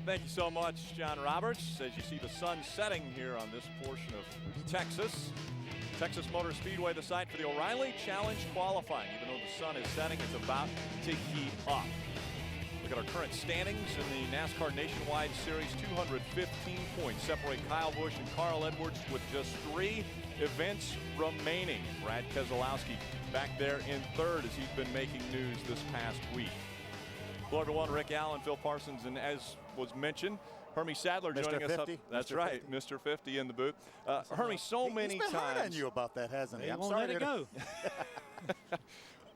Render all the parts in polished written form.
Thank you so much, John Roberts. As you see the sun setting here on this portion of Texas. Texas Motor Speedway, the site for the O'Reilly Challenge qualifying. Even though the sun is setting, it's about to heat up. Look at our current standings in the NASCAR Nationwide Series. 215 points separate Kyle Busch and Carl Edwards with just 3 events remaining. Brad Keselowski back there in third as he's been making news this past week. Hello everyone, Rick Allen, Phil Parsons, and as was mentioned, Hermie Sadler joining us up. That's Mr. right, 50. Mr. 50 in the booth. Hermie, so many He's been hard on times. you about that, hasn't he? He won't let it go.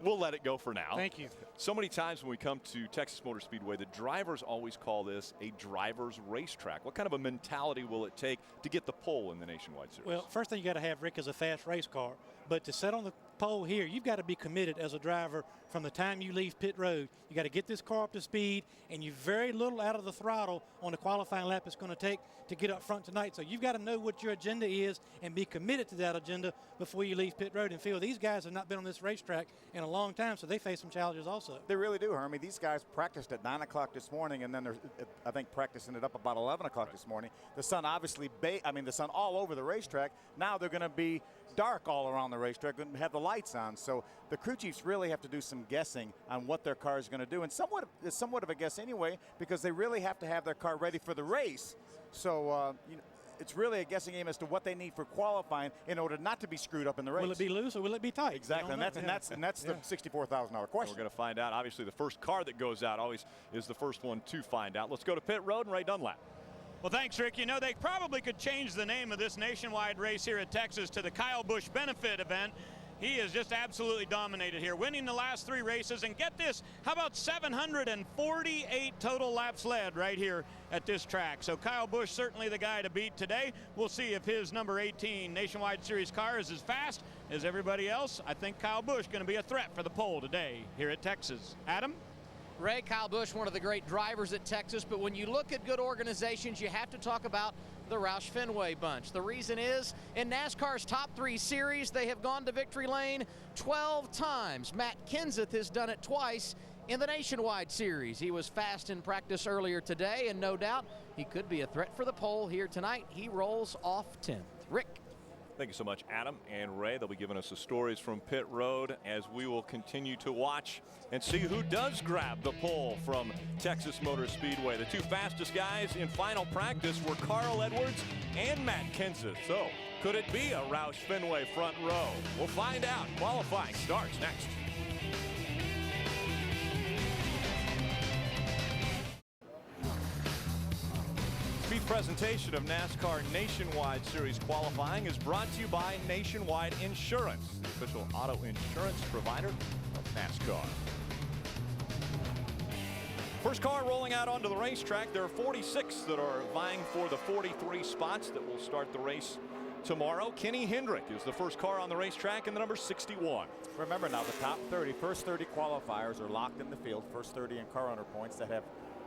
We'll let it go for now. Thank you. So many times when we come to Texas Motor Speedway, the drivers always call this a driver's racetrack. What kind of a mentality will it take to get the pole in the Nationwide Series? Well, first thing you got to have, Rick, is a fast race car. But to set on the pole here, you've got to be committed as a driver from the time you leave pit road. You got to get this car up to speed, and you're very little out of the throttle on the qualifying lap it's going to take to get up front tonight. So you've got to know what your agenda is and be committed to that agenda before you leave pit road. And Phil, these guys have not been on this racetrack in a long time, so they face some challenges also. They really do, Hermie. These guys practiced at 9 o'clock this morning, and then they're, I think, practicing it up about 11 o'clock this morning. The sun obviously, the sun all over the racetrack. Now they're going to be dark all around the racetrack and have the lights on. So the crew chiefs really have to do some guessing on what their car is going to do, and it's somewhat of a guess anyway, because they really have to have their car ready for the race. So it's really a guessing game as to what they need for qualifying in order not to be screwed up in the race. Will it be loose or will it be tight? Exactly, and that's the $64,000 question. We're going to find out. Obviously, the first car that goes out always is the first one to find out. Let's go to pit road and Ray Dunlap. Well, thanks, Rick. You know, they probably could change the name of this nationwide race here at Texas to the Kyle Busch Benefit Event. He has just absolutely dominated here, winning the last 3 races. And get this, how about 748 total laps led right here at this track? So Kyle Busch certainly the guy to beat today. We'll see if his number 18 Nationwide Series car is as fast as everybody else. I think Kyle Busch going to be a threat for the pole today here at Texas. Adam? Ray, Kyle Busch, one of the great drivers at Texas, but when you look at good organizations, you have to talk about the Roush Fenway bunch. The reason is, in NASCAR's top 3 series, they have gone to victory lane 12 times. Matt Kenseth has done it twice in the Nationwide Series. He was fast in practice earlier today, and no doubt he could be a threat for the pole here tonight. He rolls off 10th. Rick. Thank you so much, Adam and Ray. They'll be giving us the stories from pit road as we will continue to watch and see who does grab the pole from Texas Motor Speedway. The 2 fastest guys in final practice were Carl Edwards and Matt Kenseth. So could it be a Roush Fenway front row? We'll find out. Qualifying starts next. Speed presentation of NASCAR Nationwide Series qualifying is brought to you by Nationwide Insurance, the official auto insurance provider of NASCAR. First car rolling out onto the racetrack. There are 46 that are vying for the 43 spots that will start the race tomorrow. Kenny Hendrick is the first car on the racetrack in the number 61. Remember now, the top 30, first 30 qualifiers are locked in the field, first 30 in car owner points that have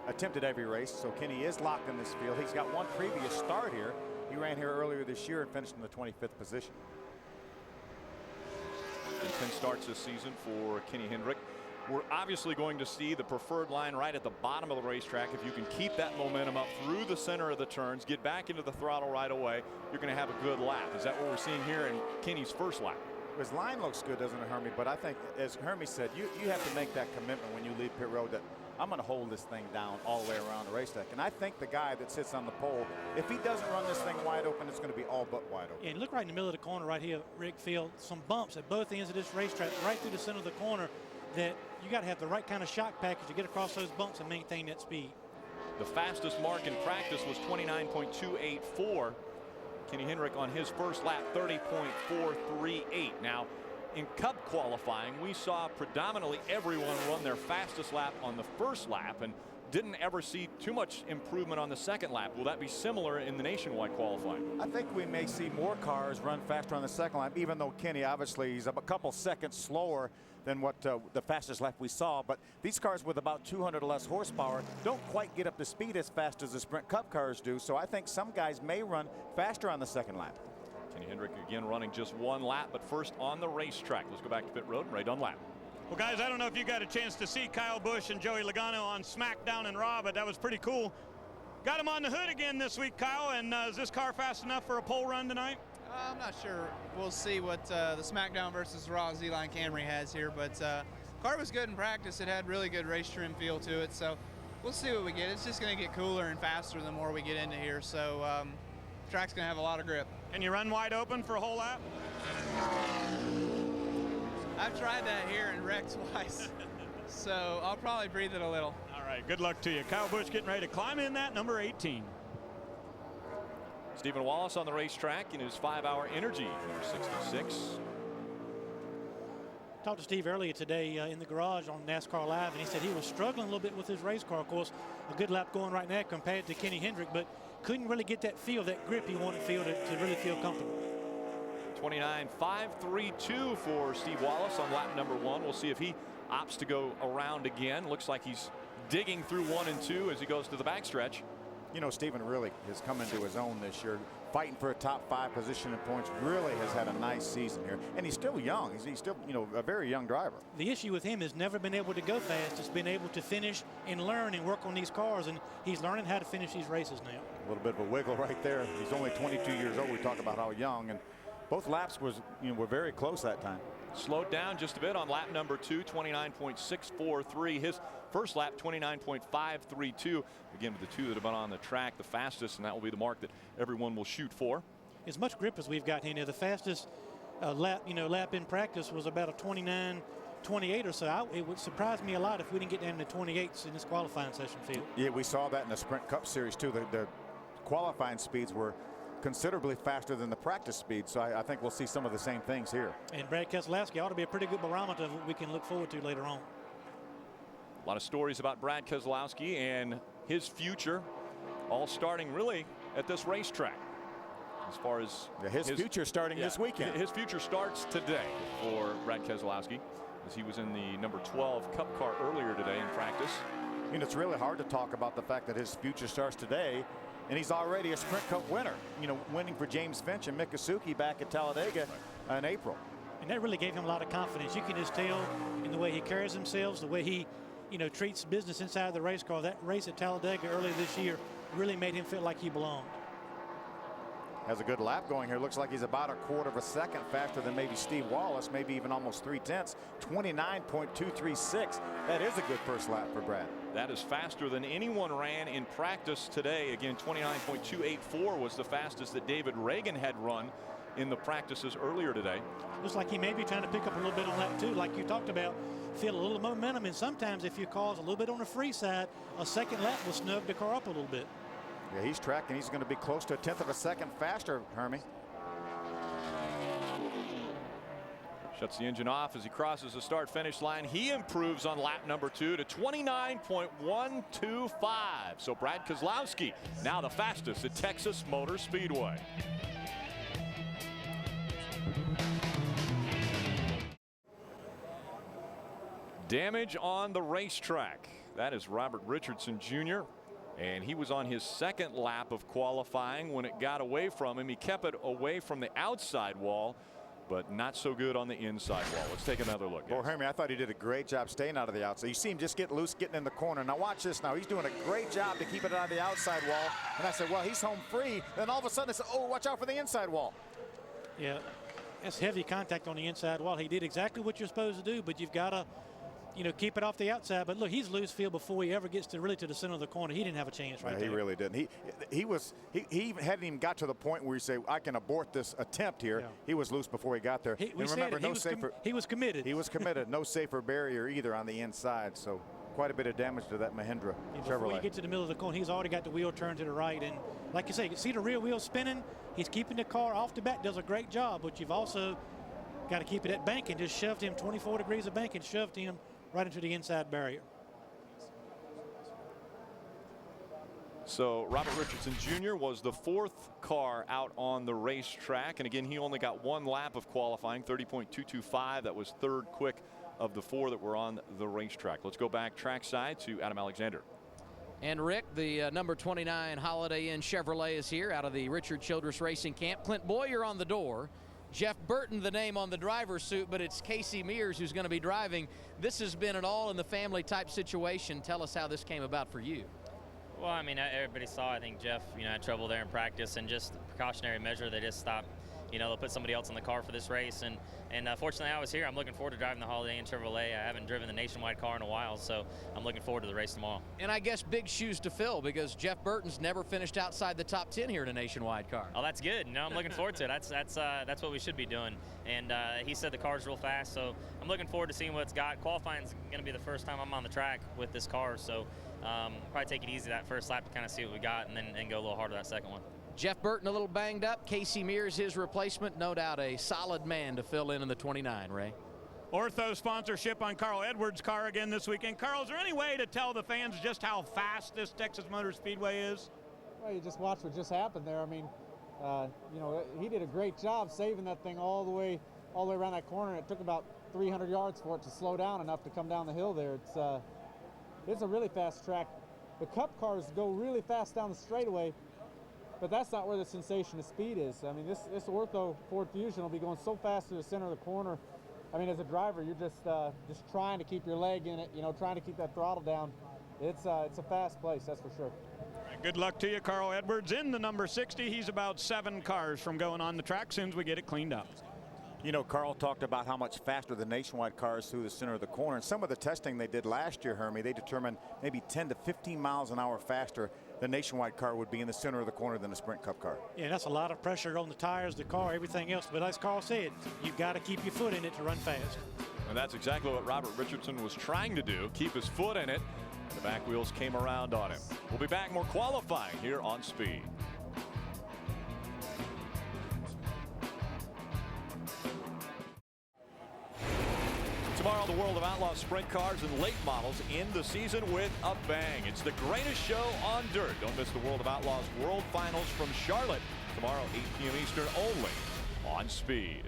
attempted every race. So Kenny is locked in this field. He's got one previous start here. He ran here earlier this year and finished in the 25th position. And 10 starts this season for Kenny Hendrick. We're obviously going to see the preferred line right at the bottom of the racetrack. If you can keep that momentum up through the center of the turns, get back into the throttle right away, you're going to have a good lap. Is that what we're seeing here in Kenny's first lap? His line looks good, doesn't it, Hermie? But I think, as Hermie said, you have to make that commitment when you leave pit road that I'm going to hold this thing down all the way around the racetrack. And I think the guy that sits on the pole, if he doesn't run this thing wide open, it's going to be all but wide open. Yeah, and look right in the middle of the corner right here, Rick, Field, some bumps at both ends of this racetrack, right through the center of the corner, that you got to have the right kind of shock package to get across those bumps and maintain that speed. The fastest mark in practice was 29.284. Kenny Hendrick on his first lap, 30.438. Now, in Cup qualifying, we saw predominantly everyone run their fastest lap on the first lap and didn't ever see too much improvement on the second lap. Will that be similar in the nationwide qualifying? I think we may see more cars run faster on the second lap, even though Kenny obviously he's a couple seconds slower than what the fastest lap we saw. But these cars with about 200 or less horsepower don't quite get up to speed as fast as the Sprint Cup cars do. So I think some guys may run faster on the second lap. Kenny Hendrick again running just one lap, but first on the racetrack. Let's go back to pit road and Ray Dunlap. Well, guys, I don't know if you got a chance to see Kyle Busch and Joey Logano on SmackDown and Raw, but that was pretty cool. Got him on the hood again this week, Kyle, and is this car fast enough for a pole run tonight? I'm not sure. We'll see what the SmackDown versus Raw Z-Line Camry has here, but car was good in practice. It had really good race trim feel to it, so we'll see what we get. It's just going to get cooler and faster the more we get into here, so track's going to have a lot of grip. Can you run wide open for a whole lap? I've tried that here and wrecked twice, so I'll probably breathe it a little. All right, good luck to you. Kyle Busch getting ready to climb in that number 18. Stephen Wallace on the racetrack in his 5-hour energy, number 66. Talked to Steve earlier today in the garage on NASCAR Live, and he said he was struggling a little bit with his race car. Of course, a good lap going right now compared to Kenny Hendrick, but couldn't really get that feel, that grip he wanted to feel to really feel comfortable. 29.532 for Steve Wallace on lap number 1. We'll see if he opts to go around again. Looks like he's digging through 1 and 2 as he goes to the backstretch. You know, Stephen really has come into his own this year, fighting for a top 5 position in points. Really has had a nice season here, and he's still young. He's still, you know, a very young driver. The issue with him is never been able to go fast. It's been able to finish and learn and work on these cars, and he's learning how to finish these races now. A little bit of a wiggle right there. He's only 22 years old. We talk about how young, and both laps were very close that time. Slowed down just a bit on lap number 2, 29.643. His first lap, 29.532. Again, with the 2 that have been on the track, the fastest, and that will be the mark that everyone will shoot for. As much grip as we've got here, the fastest lap in practice was about a 29.28 or so. It would surprise me a lot if we didn't get down to 28s in this qualifying session field. Yeah, we saw that in the Sprint Cup Series too. The qualifying speeds were considerably faster than the practice speed, so I think we'll see some of the same things here. And Brad Keselowski ought to be a pretty good barometer of what we can look forward to later on. A lot of stories about Brad Keselowski and his future, all starting really at this racetrack. As far as his future starting this weekend. His future starts today for Brad Keselowski, as he was in the number 12 Cup car earlier today in practice. You know, it's really hard to talk about the fact that his future starts today, and he's already a Sprint Cup winner, you know, winning for James Finch and Mika Suzuki back at Talladega in April. And that really gave him a lot of confidence. You can just tell in the way he carries himself, the way he, treats business inside the race car. That race at Talladega earlier this year really made him feel like he belonged. Has a good lap going here. Looks like he's about a quarter of a second faster than maybe Steve Wallace, maybe even almost 3/10. 29.236. That is a good first lap for Brad. That is faster than anyone ran in practice today. Again, 29.284 was the fastest that David Reagan had run in the practices earlier today. Looks like he may be trying to pick up a little bit on lap 2, like you talked about. Feel a little momentum, and sometimes if your car's a little bit on the free side, a second lap will snug the car up a little bit. Yeah, he's tracking. He's going to be close to a 1/10 of a second faster, Hermie. Shuts the engine off as he crosses the start-finish line. He improves on lap number 2 to 29.125. So Brad Keselowski now the fastest at Texas Motor Speedway. Damage on the racetrack. That is Robert Richardson Jr. And he was on his second lap of qualifying when it got away from him. He kept it away from the outside wall, but not so good on the inside wall. Let's take another look. Well, Hermie, I thought he did a great job staying out of the outside. You see him just get loose, getting in the corner. Now watch this now. He's doing a great job to keep it out of the outside wall. And I said, well, he's home free. Then all of a sudden I said, oh, watch out for the inside wall. Yeah, that's heavy contact on the inside wall. He did exactly what you're supposed to do, but you've got to, keep it off the outside. But look, he's loose field before he ever gets to the center of the corner. He didn't have a chance right there. He really didn't. He hadn't even got to the point where you say, I can abort this attempt here. Yeah. He was loose before he got there. He was committed. He was committed. No safer barrier either on the inside. So quite a bit of damage to that Mahindra Chevrolet. Before you get to the middle of the corner, he's already got the wheel turned to the right. And like you say, you can see the rear wheel spinning. He's keeping the car off the back, does a great job. But you've also got to keep it at bank, and just shoved him 24 degrees of bank and shoved him right into the inside barrier. So Robert Richardson Jr. was the 4th car out on the racetrack. And again, he only got 1 lap of qualifying, 30.225. That was 3rd quick of the 4 that were on the racetrack. Let's go back trackside to Adam Alexander. And Rick, the number 29 Holiday Inn Chevrolet is here out of the Richard Childress Racing Camp. Clint Boyer on the door. Jeff Burton, the name on the driver's suit, but it's Casey Mears who's going to be driving. This has been an all-in-the-family type situation. Tell us how this came about for you. Well, I mean, everybody saw, I think Jeff, had trouble there in practice, and just a precautionary measure, they just stopped. They'll put somebody else in the car for this race, and fortunately I was here. I'm looking forward to driving the Holiday Inn Chevrolet. I haven't driven the Nationwide car in a while, so I'm looking forward to the race tomorrow. And I guess big shoes to fill, because Jeff Burton's never finished outside the top 10 here in a Nationwide car. Oh, that's good. I'm looking forward to it. That's what we should be doing. And he said the car's real fast, so I'm looking forward to seeing what it's got. Qualifying's going to be the first time I'm on the track with this car, so probably take it easy that first lap to kind of see what we got, and then go a little harder that second one. Jeff Burton a little banged up. Casey Mears his replacement. No doubt a solid man to fill in the 29, Ray. Ortho sponsorship on Carl Edwards' car again this weekend. Carl, is there any way to tell the fans just how fast this Texas Motor Speedway is? Well, you just watch what just happened there. I mean, he did a great job saving that thing all the way around that corner. It took about 300 yards for it to slow down enough to come down the hill there. It's a really fast track. The Cup cars go really fast down the straightaway, but that's not where the sensation of speed is. I mean, this Ortho Ford Fusion will be going so fast to the center of the corner. I mean, as a driver, you're just trying to keep your leg in it, trying to keep that throttle down. It's a fast place, that's for sure. Good luck to you, Carl Edwards, in the number 60. He's about 7 cars from going on the track soon as we get it cleaned up. Carl talked about how much faster the Nationwide cars through the center of the corner. And some of the testing they did last year, Hermie, they determined maybe 10 to 15 miles an hour faster the Nationwide car would be in the center of the corner than the Sprint Cup car. Yeah, that's a lot of pressure on the tires, the car, everything else. But as Carl said, you've got to keep your foot in it to run fast. And that's exactly what Robert Richardson was trying to do, keep his foot in it. The back wheels came around on him. We'll be back more qualifying here on Speed. Tomorrow, the World of Outlaws sprint cars and late models end the season with a bang. It's the greatest show on dirt. Don't miss the World of Outlaws World Finals from Charlotte tomorrow, 8 p.m. Eastern, only on Speed.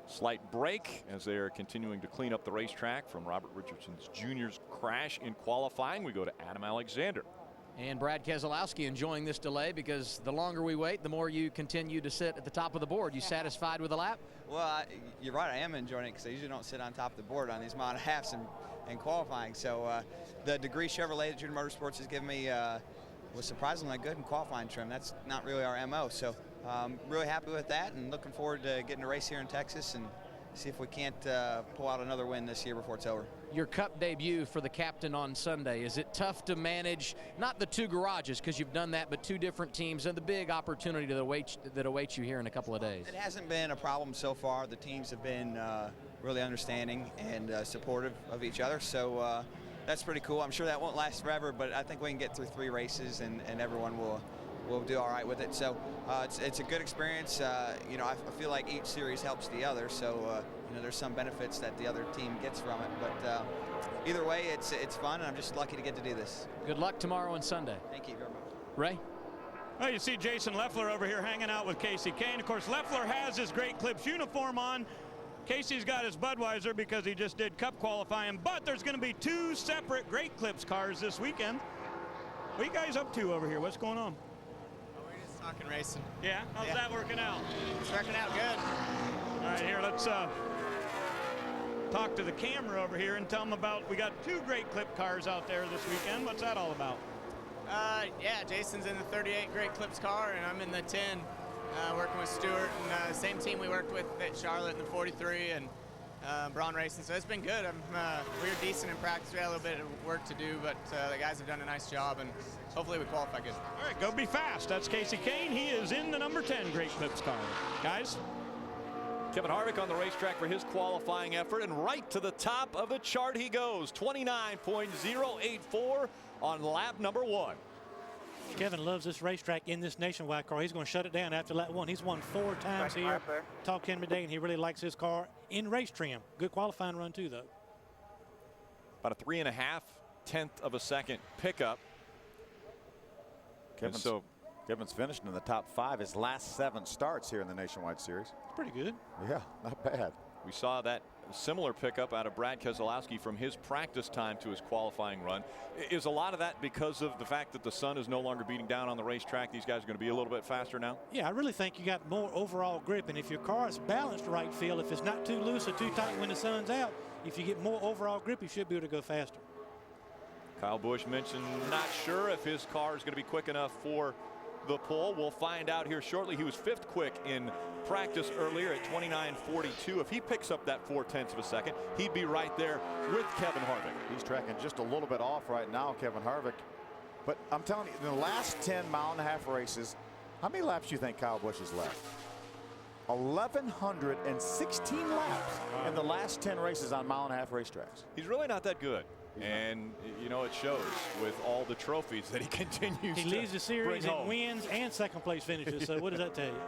Slight break as they are continuing to clean up the racetrack from Robert Richardson Jr.'s crash in qualifying. We go to Adam Alexander. And Brad Keselowski enjoying this delay, because the longer we wait, the more you continue to sit at the top of the board. You satisfied with the lap? Well, you're right. I am enjoying it, because I usually don't sit on top of the board on these mile and a halves and qualifying. So the Degree Chevrolet that Junior Motorsports has given me was surprisingly good in qualifying trim. That's not really our MO. So really happy with that, and looking forward to getting a race here in Texas and see if we can't pull out another win this year before it's over. Your Cup debut for the captain on Sunday. Is it tough to manage, not the 2 garages, because you've done that, but 2 different teams and the big opportunity that awaits you here in a couple of days? It hasn't been a problem so far. The teams have been really understanding and supportive of each other. So that's pretty cool. I'm sure that won't last forever, but I think we can get through 3 races and everyone will do all right with it. So it's a good experience. I feel like each series helps the other. So there's some benefits that the other team gets from it. But either way, it's fun, and I'm just lucky to get to do this. Good luck tomorrow and Sunday. Thank you very much. Ray? Well, you see Jason Leffler over here hanging out with Casey Kane. Of course, Leffler has his Great Clips uniform on. Casey's got his Budweiser because he just did Cup qualifying. But there's going to be 2 separate Great Clips cars this weekend. What are you guys up to over here? What's going on? We're just talking racing. Yeah? How's that working out? It's working out good. All right, here, let's talk to the camera over here and tell them about, we got 2 Great Clip cars out there this weekend. What's that all about? Yeah, Jason's in the 38 Great Clips car, and I'm in the 10, working with Stewart, and same team we worked with at Charlotte in the 43 and Braun Racing. So it's been good. We were decent in practice. We had a little bit of work to do, but the guys have done a nice job, and hopefully we qualify good. All right, go be fast. That's Casey Kane. He is in the number 10 Great Clips car. Guys? Kevin Harvick on the racetrack for his qualifying effort, and right to the top of the chart he goes. 29.084 on lap number 1. Kevin loves this racetrack in this Nationwide car. He's going to shut it down after lap 1. He's won 4 times here. Talked to him today, and he really likes his car in race trim. Good qualifying run too, though. About a 3.5 of a second pickup. Kevin's finished in the top 5 his last 7 starts here in the Nationwide Series. It's pretty good. Yeah, not bad. We saw that similar pickup out of Brad Keselowski from his practice time to his qualifying run. Is a lot of that because of the fact that the sun is no longer beating down on the racetrack? These guys are going to be a little bit faster now? Yeah, I really think you got more overall grip, and if your car is balanced right, Phil, if it's not too loose or too tight when the sun's out, if you get more overall grip, you should be able to go faster. Kyle Busch mentioned not sure if his car is going to be quick enough for the pole. We'll find out here shortly. He was 5th quick in practice earlier at 29.42. If he picks up that 0.4 of a second, he'd be right there with Kevin Harvick. He's tracking just a little bit off right now, Kevin Harvick. But I'm telling you, in the last 10 mile-and-a-half races, how many laps do you think Kyle Busch has left? 1,116 laps in the last 10 races on mile-and-a-half racetracks. He's really not that good. And, you know, it shows with all the trophies that he continues to He leads the series bring and home. wins and second place finishes. So what does that tell you?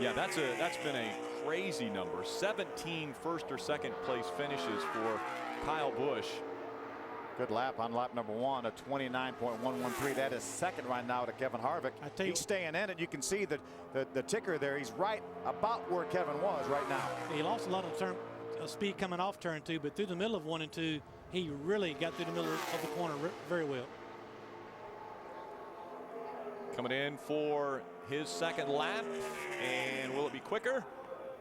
Yeah, that's been a crazy number. 17 first or second place finishes for Kyle Busch. Good lap on lap number 1, a 29.113. That is second right now to Kevin Harvick. He's staying in it. You can see that the ticker there. He's right about where Kevin was right now. He lost a lot of speed coming off turn 2, but through the middle of 1 and 2, he really got through the middle of the corner very well. Coming in for his second lap, and will it be quicker?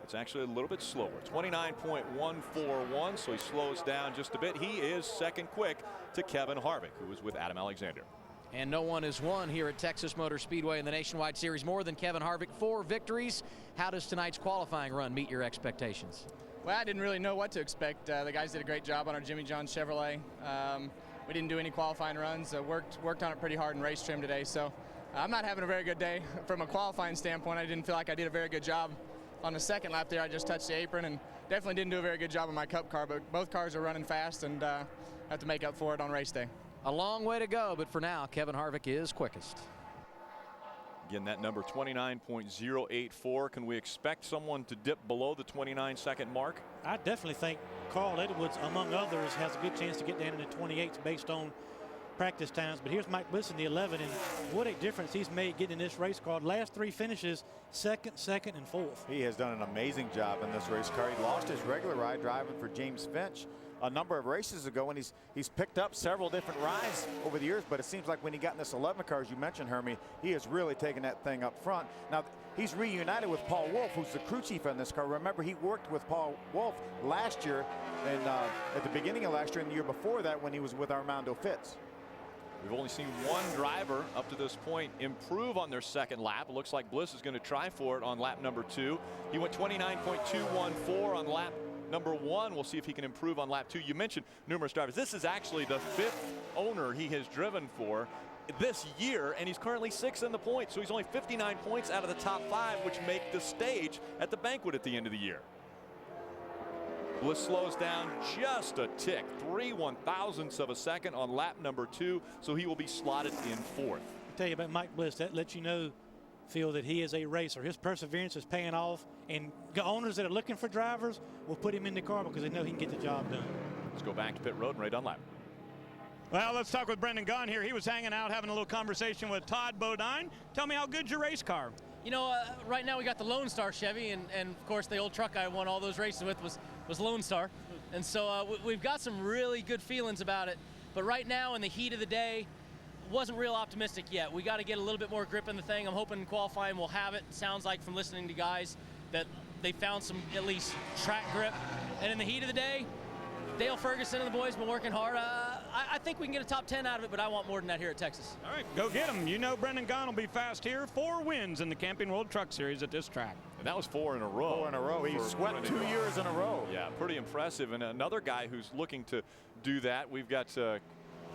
It's actually a little bit slower. 29.141, so he slows down just a bit. He is second quick to Kevin Harvick, who was with Adam Alexander. And no one has won here at Texas Motor Speedway in the Nationwide Series more than Kevin Harvick. 4 victories. How does tonight's qualifying run meet your expectations? Well, I didn't really know what to expect. The guys did a great job on our Jimmy John Chevrolet. We didn't do any qualifying runs. Worked on it pretty hard in race trim today. So I'm not having a very good day from a qualifying standpoint. I didn't feel like I did a very good job on the second lap there. I just touched the apron and definitely didn't do a very good job on my Cup car. But both cars are running fast and have to make up for it on race day. A long way to go, but for now, Kevin Harvick is quickest. Again, that number 29.084. Can we expect someone to dip below the 29-second mark? I definitely think Carl Edwards, among others, has a good chance to get down in the 28s based on practice times. But here's Mike Bliss in the 11, and what a difference he's made getting in this race car. Last 3 finishes, second, and 4th. He has done an amazing job in this race car. He lost his regular ride driving for James Finch a number of races ago, and he's picked up several different rides over the years, but it seems like when he got in this 11 car, as you mentioned, Hermie, he has really taken that thing up front. Now, he's reunited with Paul Wolf, who's the crew chief on this car. Remember, he worked with Paul Wolf last year, and at the beginning of last year and the year before that when he was with Armando Fitz. We've only seen one driver up to this point improve on their second lap. It looks like Bliss is going to try for it on lap number 2. He went 29.214 on lap number 1. We'll see if he can improve on lap 2. You mentioned numerous drivers. This is actually the 5th owner he has driven for this year, and he's currently 6th in the points. So he's only 59 points out of the top 5, which make the stage at the banquet at the end of the year. Bliss slows down just a tick, 3/1000ths of a second on lap number 2, so he will be slotted in 4th. I'll tell you about Mike Bliss, that lets you know, Phil, that he is a racer. His perseverance is paying off, and owners that are looking for drivers will put him in the car because they know he can get the job done. Let's go back to pit road and Ray Dunlap. Well, let's talk with Brendan Gaughan here. He was hanging out, having a little conversation with Todd Bodine. Tell me, how good's your race car? You know, right now we got the Lone Star Chevy, and of course the old truck I won all those races with was Lone Star. And so we've got some really good feelings about it. But right now, in the heat of the day, wasn't real optimistic yet. We got to get a little bit more grip in the thing. I'm hoping qualifying will have it. Sounds like from listening to guys that they found some at least track grip. And in the heat of the day, Dale Ferguson and the boys been working hard. I think we can get a top 10 out of it, but I want more than that here at Texas. All right, go get them. You know Brendan Gaughan will be fast here. 4 wins in the Camping World Truck Series at this track. And that was 4 in a row. 4 in a row. He swept 2 years in a row. Yeah, pretty impressive. And another guy who's looking to do that, we've got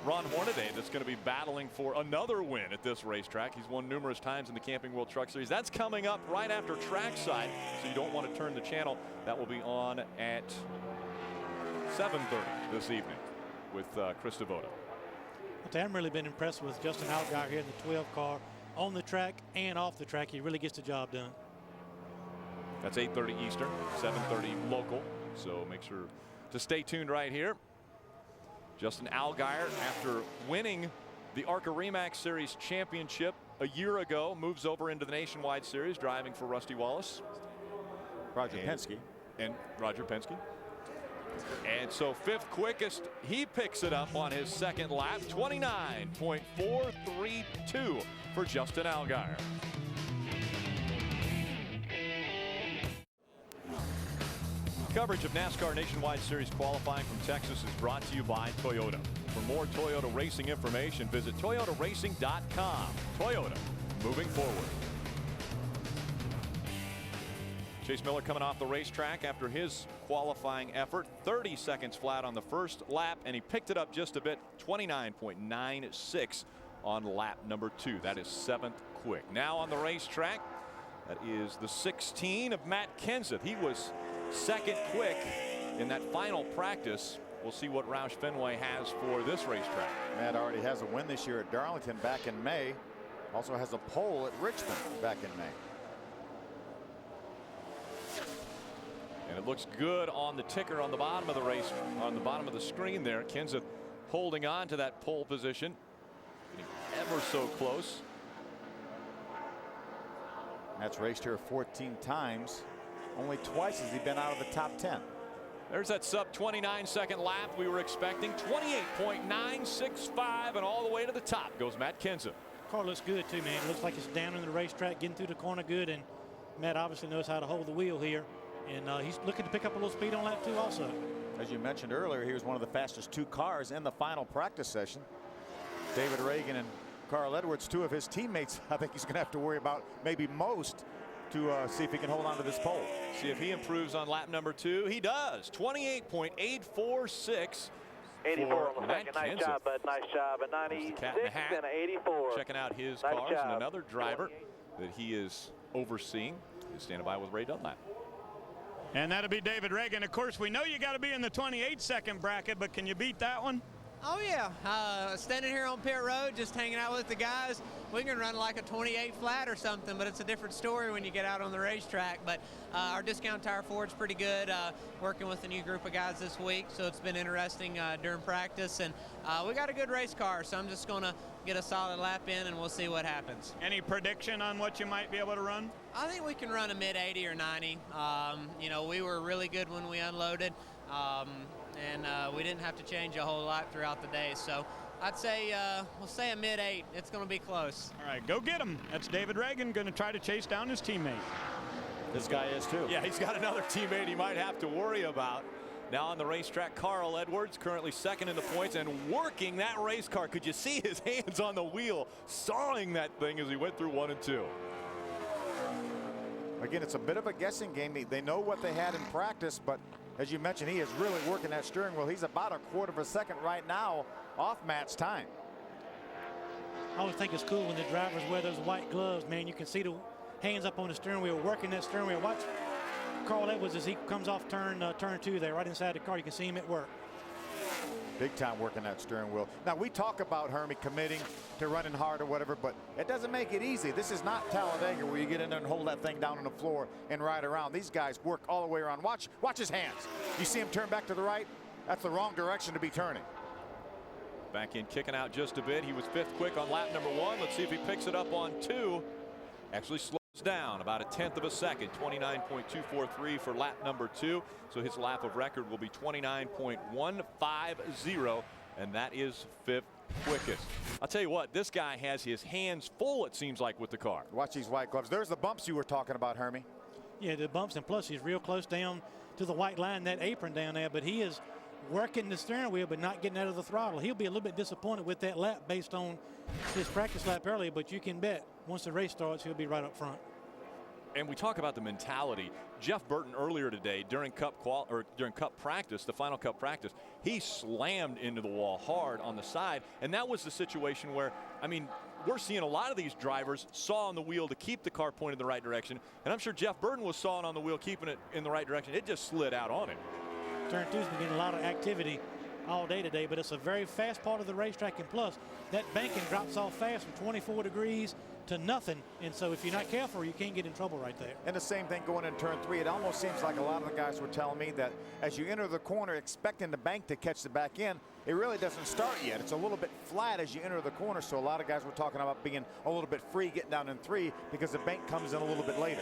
Ron Hornaday that's going to be battling for another win at this racetrack. He's won numerous times in the Camping World Truck Series. That's coming up right after trackside, so you don't want to turn the channel. That will be on at 7:30 this evening with Chris Devoto. I've really been impressed with Justin Allgaier here in the 12 car on the track and off the track. He really gets the job done. That's 8:30 Eastern, 7:30 local. So make sure to stay tuned right here. Justin Allgaier, after winning the ARCA REMAX Series championship a year ago, moves over into the Nationwide Series, driving for Rusty Wallace. Roger Penske. And Roger Penske. And so 5th quickest, he picks it up on his second lap, 29.432 for Justin Allgaier. Coverage of NASCAR Nationwide Series qualifying from Texas is brought to you by Toyota. For more Toyota racing information, visit toyotaracing.com. Toyota, moving forward. Chase Miller coming off the racetrack after his qualifying effort. 30 seconds flat on the first lap, and he picked it up just a bit. 29.96 on lap number 2. That is 7th quick. Now on the racetrack, that is the 16 of Matt Kenseth. He was 2nd quick in that final practice. We'll see what Roush Fenway has for this racetrack. Matt already has a win this year at Darlington back in May. Also has a pole at Richmond back in May. And it looks good on the ticker on the bottom of the race, on the bottom of the screen there. Kenseth holding on to that pole position. Getting ever so close. Matt's raced here 14 times. Only twice has he been out of the top 10. There's that sub 29-second lap we were expecting. 28.965, and all the way to the top goes Matt Kenseth. Car looks good too, man. It looks like it's down in the racetrack, getting through the corner good, and Matt obviously knows how to hold the wheel here. And he's looking to pick up a little speed on lap 2 also. As you mentioned earlier, he was one of the fastest 2 cars in the final practice session. David Reagan and Carl Edwards, 2 of his teammates, I think he's going to have to worry about maybe most to see if he can hold on to this pole. See if he improves on lap number 2. He does. 28.846. 84 on the second. Nice job, bud. Nice job. A 96 and an 84. Checking out his nice cars, job. and another driver that he is overseeing is standing by with Ray Dunlap. And that'll be David Reagan. Of course, we know you got to be in the 28-second bracket, but can you beat that one? Oh, yeah. Standing here on pit road, just hanging out with the guys. We can run like a 28 flat or something, but it's a different story when you get out on the racetrack. But our discount tire Ford's pretty good. Working with a new group of guys this week, so it's been interesting during practice. And we got a good race car, so I'm just going to get a solid lap in, and we'll see what happens. Any prediction on what you might be able to run? I think we can run a mid-80 or 90. You know, we were really good when we unloaded. And we didn't have to change a whole lot throughout the day. So I'd say we'll say a mid-8. It's going to be close. All right, go get him. That's David Reagan going to try to chase down his teammate. This guy is too. Yeah, he's got another teammate he might have to worry about. Now on the racetrack, Carl Edwards currently 2nd in the points and working that race car. Could you see his hands on the wheel, sawing that thing as he went through 1 and 2? Again, it's a bit of a guessing game. They know what they had in practice, but as you mentioned, he is really working that steering wheel. He's about a 1/4 second right now off Matt's time. I always think it's cool when the drivers wear those white gloves, man. You can see the hands up on the steering wheel, working that steering wheel. Watch Carl Edwards as he comes off turn 2 there, right inside the car. You can see him at work. Big time working that steering wheel. Now, we talk about Hermie committing to running hard or whatever, but it doesn't make it easy. This is not Talladega where you get in there and hold that thing down on the floor and ride around. These guys work all the way around. Watch his hands. You see him turn back to the right? That's the wrong direction to be turning. Back in, kicking out just a bit. He was 5th quick on lap number 1. Let's see if he picks it up on 2. Actually slows down about a 1/10 of a second. 29.243 for lap number 2. So his lap of record will be 29.150, and that is 5th quickest. I'll tell you what, this guy has his hands full, it seems like, with the car. Watch these white gloves. There's the bumps you were talking about, Hermie. Yeah, the bumps, and plus he's real close down to the white line, that apron down there, but he is working the steering wheel but not getting out of the throttle. He'll be a little bit disappointed with that lap based on his practice lap earlier, but you can bet once the race starts he'll be right up front. And we talk about the mentality. Jeff Burton earlier today during Cup practice, the final Cup practice, he slammed into the wall hard on the side, and that was the situation where, I mean, we're seeing a lot of these drivers saw on the wheel to keep the car pointed in the right direction, and I'm sure Jeff Burton was sawing on the wheel, keeping it in the right direction. It just slid out on him. Turn 2's been getting a lot of activity all day today, but it's a very fast part of the racetrack, and plus that banking drops off fast from 24 degrees to nothing, and so if you're not careful you can't get in trouble right there. And the same thing going in turn 3. It almost seems like a lot of the guys were telling me that as you enter the corner expecting the bank to catch the back end, it really doesn't start yet. It's a little bit flat as you enter the corner, so a lot of guys were talking about being a little bit free getting down in 3 because the bank comes in a little bit later.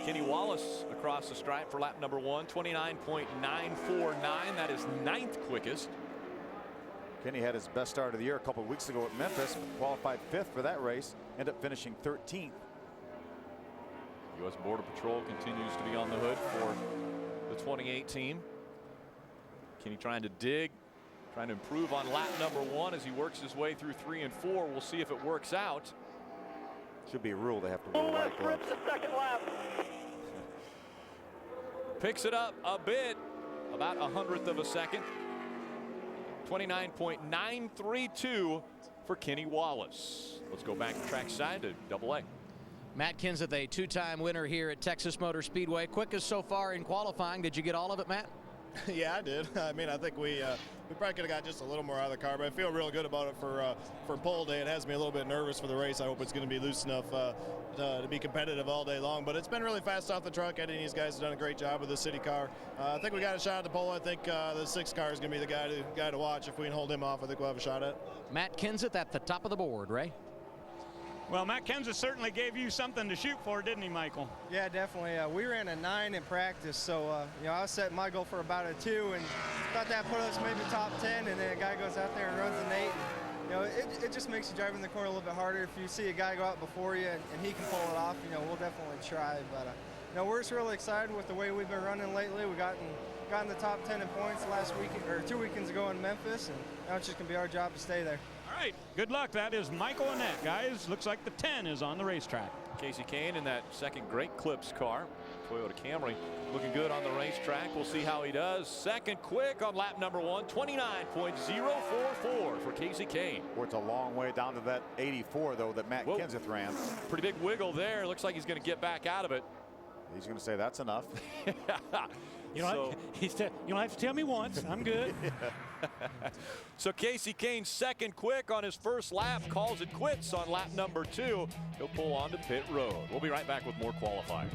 Kenny Wallace across the stripe for lap number 1, 29.949. That is 9th quickest. Kenny had his best start of the year a couple of weeks ago at Memphis, qualified 5th for that race, ended up finishing 13th. U.S. Border Patrol continues to be on the hood for the 28 team. Kenny trying to dig Trying to improve on lap number 1 as he works his way through 3 and 4. We'll see if it works out. Should be a rule they have to wear white gloves. The second lap. Picks it up a bit, about 100th of a second. 29.932 for Kenny Wallace. Let's go back to trackside to AA. Matt Kenseth, a 2-time winner here at Texas Motor Speedway. Quickest so far in qualifying. Did you get all of it, Matt? Yeah, I did. I mean, I think we probably could have got just a little more out of the car, but I feel real good about it for pole day. It has me a little bit nervous for the race. I hope it's going to be loose enough to be competitive all day long. But it's been really fast off the truck. Eddie and these guys have done a great job with the city car. I think we got a shot at the pole. I think the 6 car is going to be the guy to watch. If we can hold him off, I think we'll have a shot at it. Matt Kenseth at the top of the board, Ray. Well, Matt Kenseth certainly gave you something to shoot for, didn't he, Michael? Yeah, definitely. We ran a 9 in practice, so I was setting my goal for about a 2, and thought that put us maybe top 10. And then a guy goes out there and runs an 8. It just makes you driving the corner a little bit harder. If you see a guy go out before you and he can pull it off, we'll definitely try. But we're just really excited with the way we've been running lately. We've gotten the top 10 in points last weekend or 2 weekends ago in Memphis, and now it's just gonna be our job to stay there. All right, good luck. That is Michael Annette, guys. Looks like the 10 is on the racetrack. Casey Kane in that second Great Clips car. Toyota Camry looking good on the racetrack. We'll see how he does. Second quick on lap number 1, 29.044 for Casey Kane. Well, it's a long way down to that 84, though, that Matt Kenseth ran. Pretty big wiggle there. Looks like he's going to get back out of it. He's going to say that's enough. You don't have to tell me once. I'm good. So Casey Kane second quick on his first lap, calls it quits on lap number 2. He'll pull on to pit road. We'll be right back with more qualifying.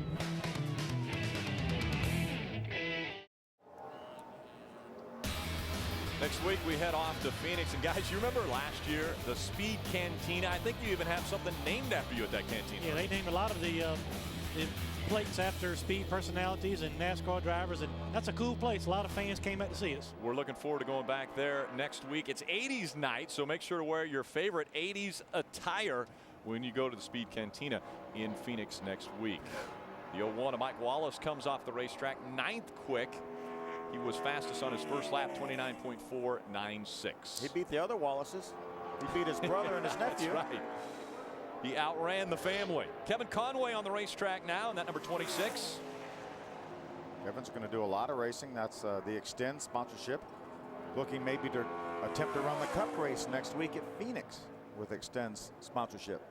Next week we head off to Phoenix, and guys, you remember last year the Speed Cantina? I think you even have something named after you at that cantina. Yeah, they named a lot of the plates after speed personalities and NASCAR drivers, and that's a cool place. A lot of fans came out to see us. We're looking forward to going back there next week. It's 80s night, so make sure to wear your favorite 80s attire when you go to the Speed Cantina in Phoenix next week. The 01 of Mike Wallace comes off the racetrack 9th quick. He was fastest on his first lap, 29.496. He beat the other Wallaces. He beat his brother and his nephew. That's right. He outran the family. Kevin Conway on the racetrack now, and that number 26. Kevin's going to do a lot of racing. That's the Extend sponsorship. Looking maybe to attempt to run the Cup race next week at Phoenix with Extend's sponsorship.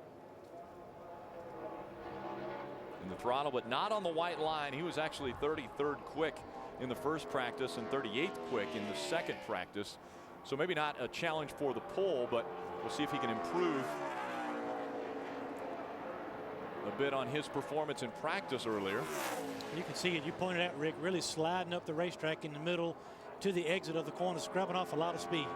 In the throttle, but not on the white line. He was actually 33rd quick in the first practice and 38th quick in the second practice. So maybe not a challenge for the pole, but we'll see if he can improve a bit on his performance in practice earlier. You can see it. You pointed out, Rick, really sliding up the racetrack in the middle to the exit of the corner, scrubbing off a lot of speed.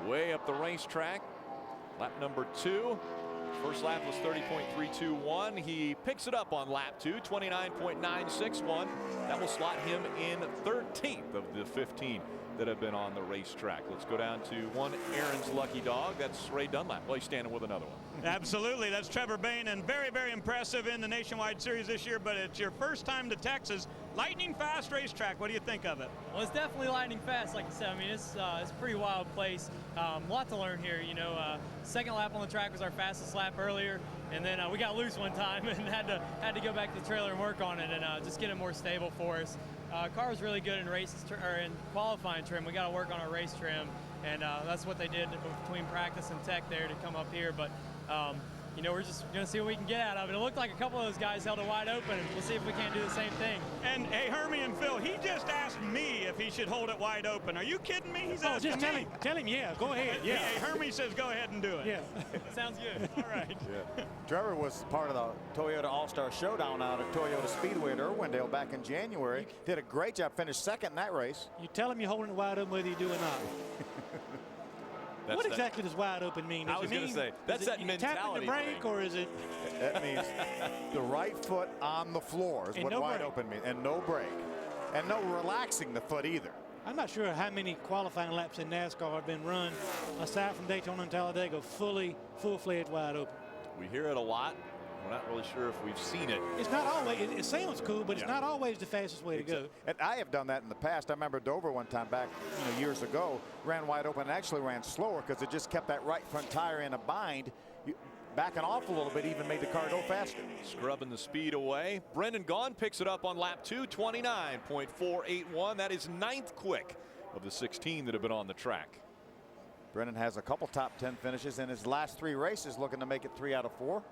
Way up the racetrack, lap number 2. First lap was 30.321. He picks it up on lap 2, 29.961. That will slot him in 13th of the 15 that have been on the racetrack. Let's go down to one Aaron's lucky dog. That's Ray Dunlap. Well, he's standing with another one. Absolutely. That's Trevor Bain, and very, very impressive in the Nationwide Series this year, but it's your first time to Texas. Lightning fast racetrack. What do you think of it? Well, it's definitely lightning fast, like you said. I mean, it's a pretty wild place. A lot to learn here. Second lap on the track was our fastest lap earlier, and then we got loose one time and had to go back to the trailer and work on it and just get it more stable for us. Car was really good in races or in qualifying trim. We got to work on our race trim, and that's what they did between practice and tech there to come up here. But we're just going to see what we can get out of it. It looked like a couple of those guys held it wide open. We'll see if we can't do the same thing. And hey, Hermie and Phil, he just asked me if he should hold it wide open. Are you kidding me? He's asking just me. Tell him, yeah, go ahead. Yeah. Hey, Hermie says go ahead and do it. Yeah. Sounds good. All right. Yeah. Trevor was part of the Toyota All-Star Showdown out at Toyota Speedway at Irwindale back in January. Did a great job, finished second in that race. You tell him you're holding it wide open whether you do or not. What exactly does wide open mean? I was going to say, that's that mentality tapping the brake, or is it? That means the right foot on the floor is what wide open means, and no brake, and no relaxing the foot either. I'm not sure how many qualifying laps in NASCAR have been run, aside from Daytona and Talladega, full-fledged wide open. We hear it a lot. We're not really sure if we've seen it. It's not always, it sounds cool, but it's not always the fastest way to go. And I have done that in the past. I remember Dover one time back years ago, ran wide open and actually ran slower because it just kept that right front tire in a bind. Backing off a little bit even made the car go faster. Scrubbing the speed away. Brendan Gaughan picks it up on lap 2, 29.481. That is 9th quick of the 16 that have been on the track. Brendan has a couple top 10 finishes in his last 3 races, looking to make it 3 out of 4.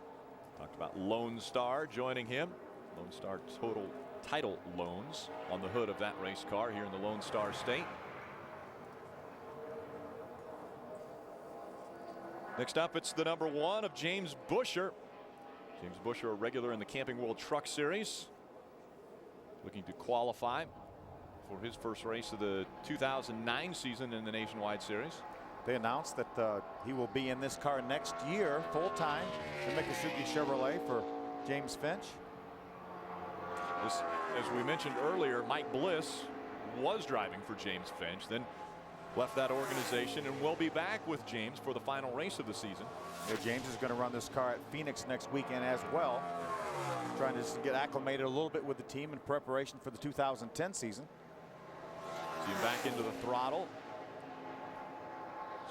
Talked about Lone Star joining him. Lone Star total title loans on the hood of that race car here in the Lone Star State. Next up, it's the number 1 of James Buescher. James Buescher, a regular in the Camping World Truck Series, looking to qualify for his first race of the 2009 season in the Nationwide Series. They announced that he will be in this car next year full-time in Miccosukee Chevrolet for James Finch. This, as we mentioned earlier, Mike Bliss was driving for James Finch, then left that organization and will be back with James for the final race of the season. James is going to run this car at Phoenix next weekend as well, trying to just get acclimated a little bit with the team in preparation for the 2010 season. See him back into the throttle.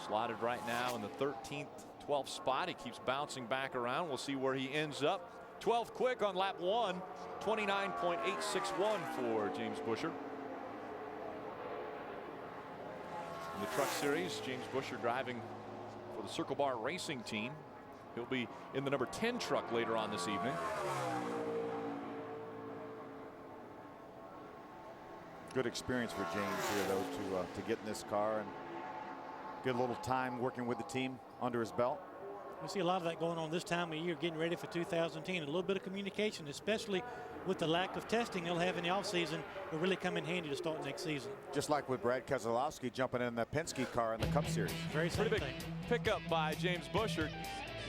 Slotted right now in the 13th, 12th spot. He keeps bouncing back around. We'll see where he ends up. 12th quick on lap 1, 29.861 for James Buescher. In the Truck Series, James Buescher driving for the Circle Bar Racing team. He'll be in the number 10 truck later on this evening. Good experience for James here, though, to get in this car and get a little time working with the team under his belt. We see a lot of that going on this time of year, getting ready for 2010. A little bit of communication, especially with the lack of testing they'll have in the offseason, will really come in handy to start next season. Just like with Brad Keselowski jumping in the Penske car in the Cup Series. Very pretty big pickup by James Buescher.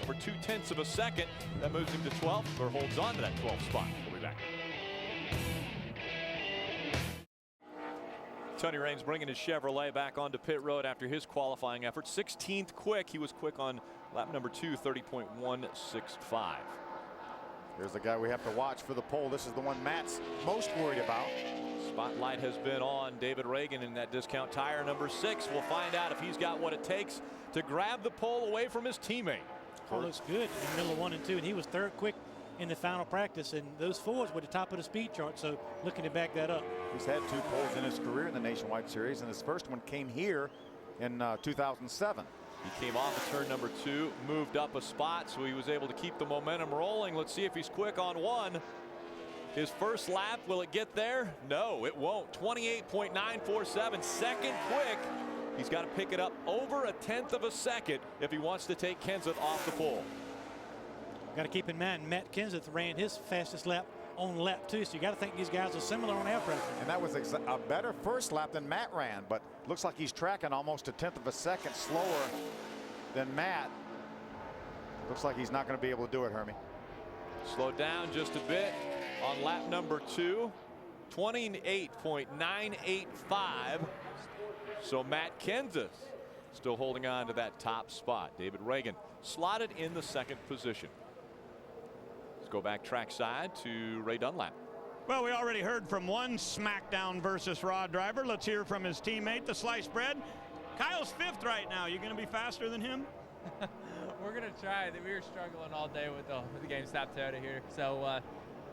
Over 0.2 of a second. That moves him to 12th, or holds on to that 12th spot. We'll be back. Tony Raines bringing his Chevrolet back onto pit road after his qualifying effort. 16th quick. He was quick on lap number 2, 30.165. Here's the guy we have to watch for the pole. This is the one Matt's most worried about. Spotlight has been on David Reagan in that discount tire number 6. We'll find out if he's got what it takes to grab the pole away from his teammate. Oh, looks good in the middle of 1 and 2, and he was 3rd quick in the final practice, and those 4s were the top of the speed chart, so looking to back that up. He's had 2 poles in his career in the Nationwide Series, and his first one came here in 2007. He came off of turn number 2, moved up a spot, so he was able to keep the momentum rolling. Let's see if he's quick on 1. His first lap, will it get there? No, it won't. 28.947, 2nd quick. He's got to pick it up over 1/10 of a second if he wants to take Kenseth off the pole. Got to keep in mind, Matt Kenseth ran his fastest lap on lap 2, so you got to think these guys are similar on air pressure. And that was a better first lap than Matt ran, but looks like he's tracking almost 1/10 of a second slower than Matt. Looks like he's not going to be able to do it, Hermie. Slowed down just a bit on lap number 2, 28.985. So Matt Kenseth still holding on to that top spot. David Reagan slotted in the 2nd position. Let's go back trackside to Ray Dunlap. Well, we already heard from one SmackDown versus Raw driver. Let's hear from his teammate, the sliced bread. Kyle's 5th right now. You going to be faster than him? We're going to try. We were struggling all day with the game stop Toyota here. So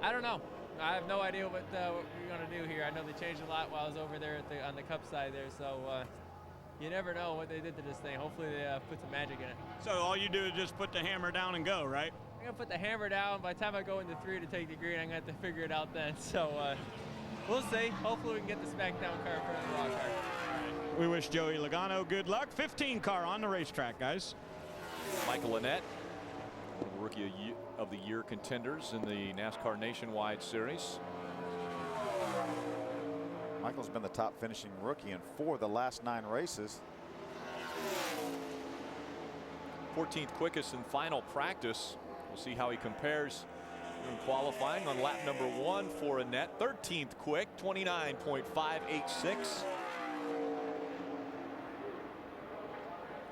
I don't know. I have no idea what we're going to do here. I know they changed a lot while I was over there on the Cup side there. So you never know what they did to this thing. Hopefully they put some magic in it. So all you do is just put the hammer down and go, right? I'm going to put the hammer down. By the time I go into 3 to take the green, I'm going to have to figure it out then. So we'll see. Hopefully we can get the SmackDown car in front of the Raw car. We wish Joey Logano good luck. 15 car on the racetrack, guys. Michael Annett, Rookie of the Year contenders in the NASCAR Nationwide Series. Michael's been the top finishing rookie in 4 of the last 9 races. 14th quickest in final practice. We'll see how he compares in qualifying on lap number 1 for Annett. 13th quick, 29.586.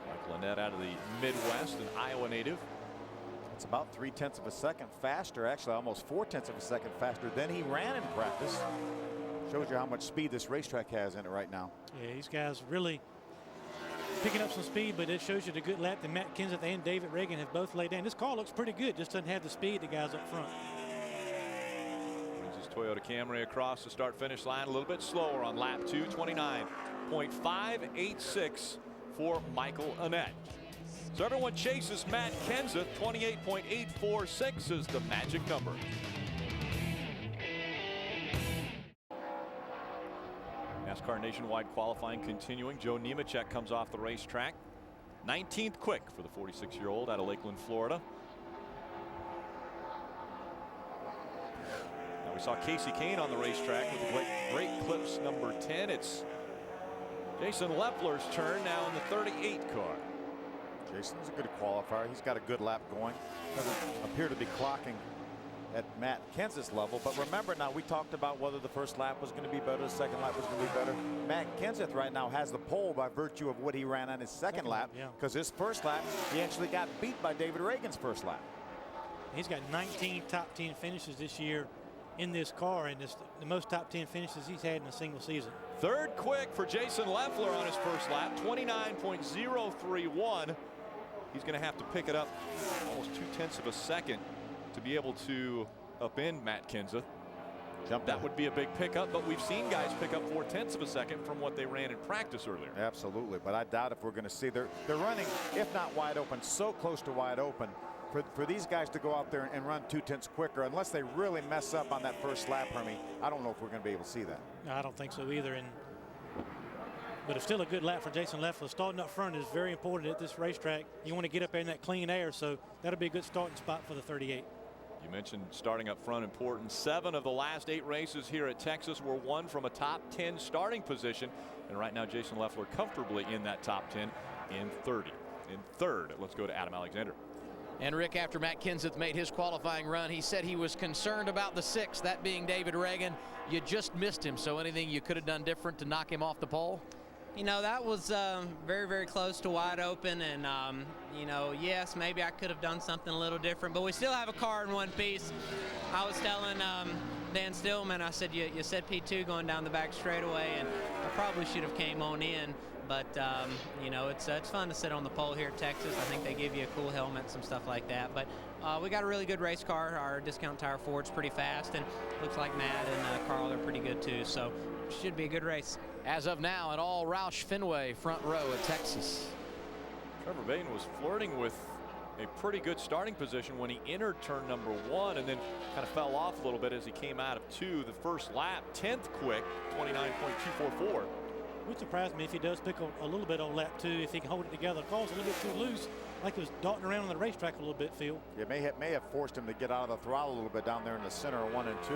Michael Annett out of the Midwest, an Iowa native. It's about 0.3 of a second faster, actually almost 0.4 of a second faster than he ran in practice. Shows you how much speed this racetrack has in it right now. Yeah, these guys really picking up some speed, but it shows you the good lap that Matt Kenseth and David Reagan have both laid down. This car looks pretty good, just doesn't have the speed the guys up front. Brings his Toyota Camry across the start-finish line a little bit slower on lap 2, 29.586 for Michael Annett. So everyone chases Matt Kenseth. 28.846 is the magic number. NASCAR nationwide qualifying continuing. Joe Nemechek comes off the racetrack. 19th quick for the 46-year-old out of Lakeland, Florida. Now we saw Casey Kane on the racetrack with a great clips number 10. It's Jason Leffler's turn now in the 38 car. Jason's a good qualifier. He's got a good lap going. Doesn't appear to be clocking at Matt Kenseth's level. But remember now, we talked about whether the first lap was going to be better, the second lap was going to be better. Matt Kenseth right now has the pole by virtue of what he ran on his second lap. Because his first lap, he actually got beat by David Reagan's first lap. He's got 19 top 10 finishes this year in this car, and it's the most top 10 finishes he's had in a single season. Third quick for Jason Leffler on his first lap, 29.031. He's going to have to pick it up almost 0.2 of a second to be able to upend Matt Kenseth. That would be a big pickup, but we've seen guys pick up 0.4 of a second from what they ran in practice earlier. Absolutely, but I doubt if we're going to see they're running, if not wide open, so close to wide open. For these guys to go out there and run 0.2 quicker, unless they really mess up on that first lap, Hermie, I don't know if we're going to be able to see that. No, I don't think so either. But it's still a good lap for Jason Leffler. Starting up front is very important at this racetrack. You want to get up there in that clean air, so that'll be a good starting spot for the 38. You mentioned starting up front important. 7 of the last 8 races here at Texas were won from a top 10 starting position. And right now, Jason Leffler comfortably in that top 10 in 30. In third, let's go to Adam Alexander. And Rick, after Matt Kenseth made his qualifying run, he said he was concerned about the 6th, that being David Reagan. You just missed him, so anything you could have done different to knock him off the pole? You know, that was very, very close to wide open, and you know, yes, maybe I could have done something a little different, but we still have a car in one piece. I was telling Dan Stillman, I said, you said P2 going down the back straightaway, and I probably should have came on in. But, you know, it's fun to sit on the pole here at Texas. I think they give you a cool helmet, some stuff like that. But we got a really good race car. Our discount tire Ford's pretty fast, and looks like Matt and Carl are pretty good too. So should be a good race. As of now, an all Roush Fenway front row at Texas. Trevor Bayne was flirting with a pretty good starting position when he entered turn number 1 and then kind of fell off a little bit as he came out of 2 the first lap. 10th quick, 29.244. Would surprise me if he does pick a little bit on lap 2, if he can hold it together. The car's a little bit too loose, like it was darting around on the racetrack a little bit, Phil. It may have forced him to get out of the throttle a little bit down there in the center of 1 and 2.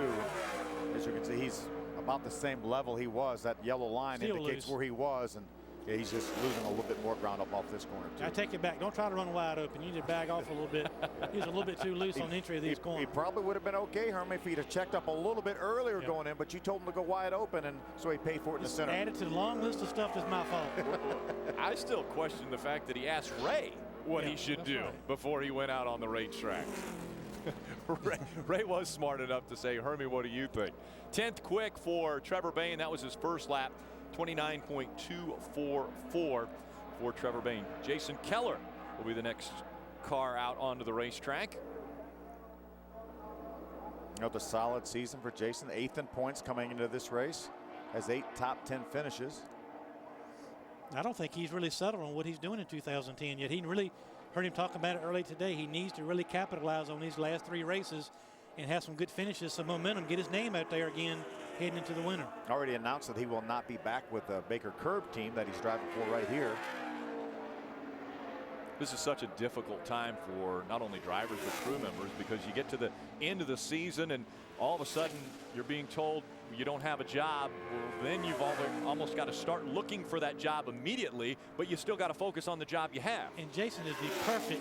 As you can see, he's about the same level he was. That yellow line Still indicates loose. where he was, and yeah, he's just losing a little bit more ground up off this corner too. I take it back. Don't try to run wide open. You need to back off a little bit. He was a little bit too loose on the entry of these corners. He probably would have been okay, Hermie, if he'd have checked up a little bit earlier going in, but you told him to go wide open, and so he paid for it in the center. Added to the long list of stuff that's my fault. I still question the fact that he asked Ray what he should do before he went out on the racetrack. Ray was smart enough to say, Hermie, what do you think? 10th quick for Trevor Bayne. That was his first lap. 29.244 for Trevor Bayne. Jason Keller will be the next car out onto the racetrack. You know, the solid season for Jason. 8th in points coming into this race. Has 8 top 10 finishes. I don't think he's really settled on what he's doing in 2010 yet. He really heard him talk about it early today. He needs to really capitalize on these last 3 races and have some good finishes, some momentum, get his name out there again heading into the winter. Already announced that he will not be back with the Baker Curb team that he's driving for right here. This is such a difficult time for not only drivers but crew members, because you get to the end of the season and all of a sudden you're being told you don't have a job. Well, then you've almost got to start looking for that job immediately, but you still got to focus on the job you have. And Jason is the perfect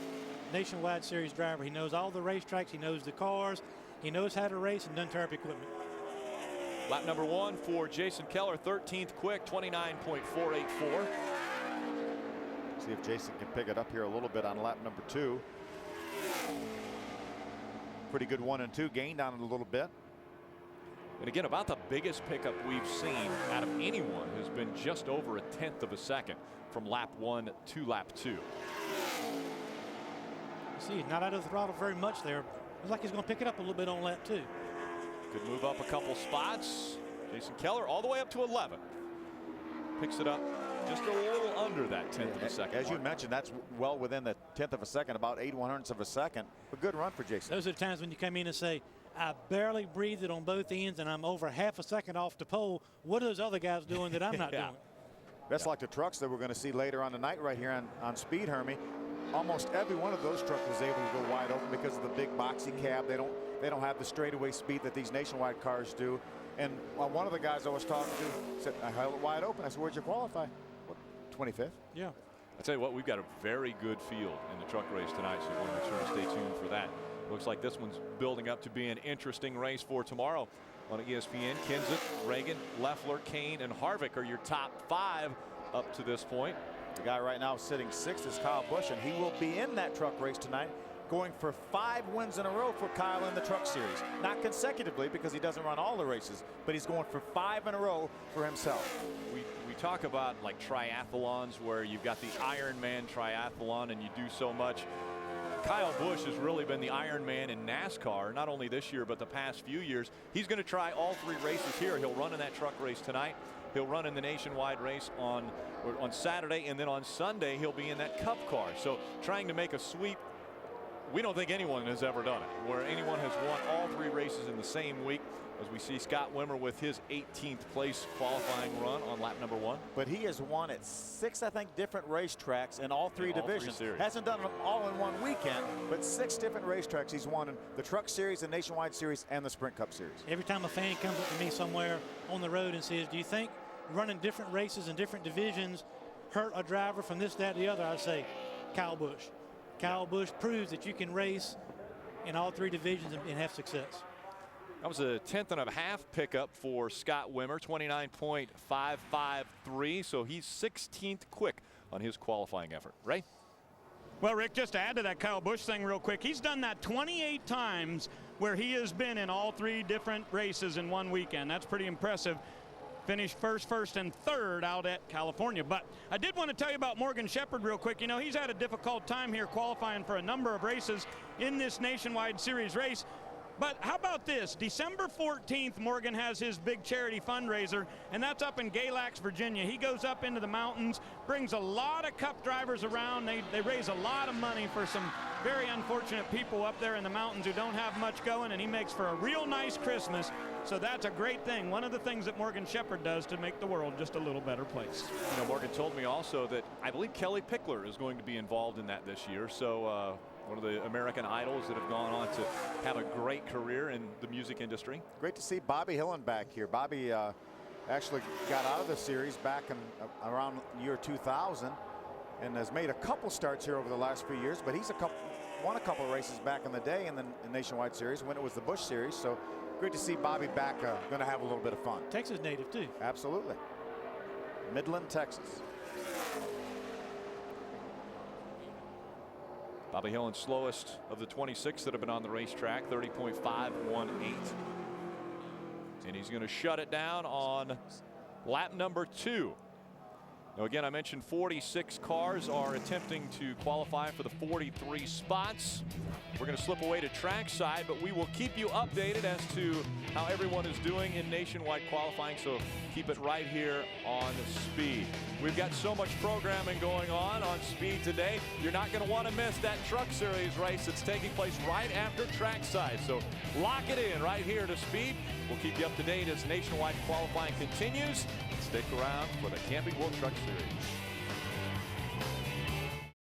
Nationwide Series driver. He knows all the racetracks, he knows the cars, he knows how to race and doesn't tear up equipment. Lap number 1 for Jason Keller, 13th quick, 29.484. See if Jason can pick it up here a little bit on lap number 2. pretty good 1 and 2, gained on it a little bit. And again, about the biggest pickup we've seen out of anyone has been just over 1/10 of a second from lap 1 to lap 2. You see, he's not out of the throttle very much there. Looks like he's going to pick it up a little bit on lap 2. Could move up a couple spots. Jason Keller all the way up to 11. Picks it up just a little under that 1/10 of a second. As you mentioned, that's well within the 1/10 of a second, about 8/100ths of a second. A good run for Jason. Those are the times when you come in and say, I barely breathed it on both ends and I'm over half a second off the pole. What are those other guys doing that I'm not doing? That's like the trucks that we're going to see later on tonight right here on Speed, Hermie. Almost every one of those trucks was able to go wide open because of the big boxy cab. They don't have the straightaway speed that these nationwide cars do. And one of the guys I was talking to said, I held it wide open. I said, where'd you qualify? What, 25th? Yeah. I tell you what, we've got a very good field in the truck race tonight, so you want to make sure to stay tuned for that. Looks like this one's building up to be an interesting race for tomorrow on ESPN. Kenseth, Reagan, Leffler, Kane, and Harvick are your top 5 up to this point. The guy right now sitting 6th is Kyle Busch, and he will be in that truck race tonight, going for 5 wins in a row for Kyle in the Truck Series. Not consecutively because he doesn't run all the races, but he's going for 5 in a row for himself. We talk about like triathlons where you've got the Ironman triathlon and you do so much. Kyle Busch has really been the Iron Man in NASCAR, not only this year, but the past few years. He's going to try all 3 races here. He'll run in that truck race tonight. He'll run in the nationwide race on Saturday, and then on Sunday, he'll be in that Cup car. So trying to make a sweep, we don't think anyone has ever done it, where anyone has won all 3 races in the same week, as we see Scott Wimmer with his 18th place qualifying run on lap number 1. But he has won at 6, I think, different racetracks in all 3 divisions. 3 series. Hasn't done them all in one weekend, but 6 different racetracks he's won in the Truck Series, the Nationwide Series, and the Sprint Cup Series. Every time a fan comes up to me somewhere on the road and says, do you think running different races in different divisions hurt a driver from this, that, the other? I say, Kyle Busch. Kyle Busch proves that you can race in all 3 divisions and have success. That was a 10th and a half pickup for Scott Wimmer, 29.553. So he's 16th quick on his qualifying effort. Ray? Well, Rick, just to add to that Kyle Busch thing real quick, he's done that 28 times where he has been in all 3 different races in one weekend. That's pretty impressive. Finished first, and 3rd out at California. But I did want to tell you about Morgan Shepherd real quick. You know, he's had a difficult time here qualifying for a number of races in this Nationwide Series race. But how about this? December 14th, Morgan has his big charity fundraiser, and that's up in Galax, Virginia. He goes up into the mountains, brings a lot of Cup drivers around. They raise a lot of money for some very unfortunate people up there in the mountains who don't have much going, and he makes for a real nice Christmas. So that's a great thing. One of the things that Morgan Shepherd does to make the world just a little better place. You know, Morgan told me also that I believe Kelly Pickler is going to be involved in that this year. So one of the American idols that have gone on to have a great career in the music industry. Great to see Bobby Hillen back here. Bobby actually got out of the series back in around year 2000 and has made a couple starts here over the last few years, but he's won a couple races back in the day in the Nationwide Series when it was the Busch Series. So great to see Bobby back, going to have a little bit of fun. Texas native too. Absolutely. Midland, Texas. Bobby Hillen, slowest of the 26 that have been on the racetrack, 30.518. And he's going to shut it down on lap number 2. Now again, I mentioned 46 cars are attempting to qualify for the 43 spots. We're going to slip away to trackside, but we will keep you updated as to how everyone is doing in nationwide qualifying, so keep it right here on Speed. We've got so much programming going on Speed today. You're not going to want to miss that Truck Series race that's taking place right after trackside. So lock it in right here to Speed. We'll keep you up to date as nationwide qualifying continues. Stick around for the Camping World Truck Series.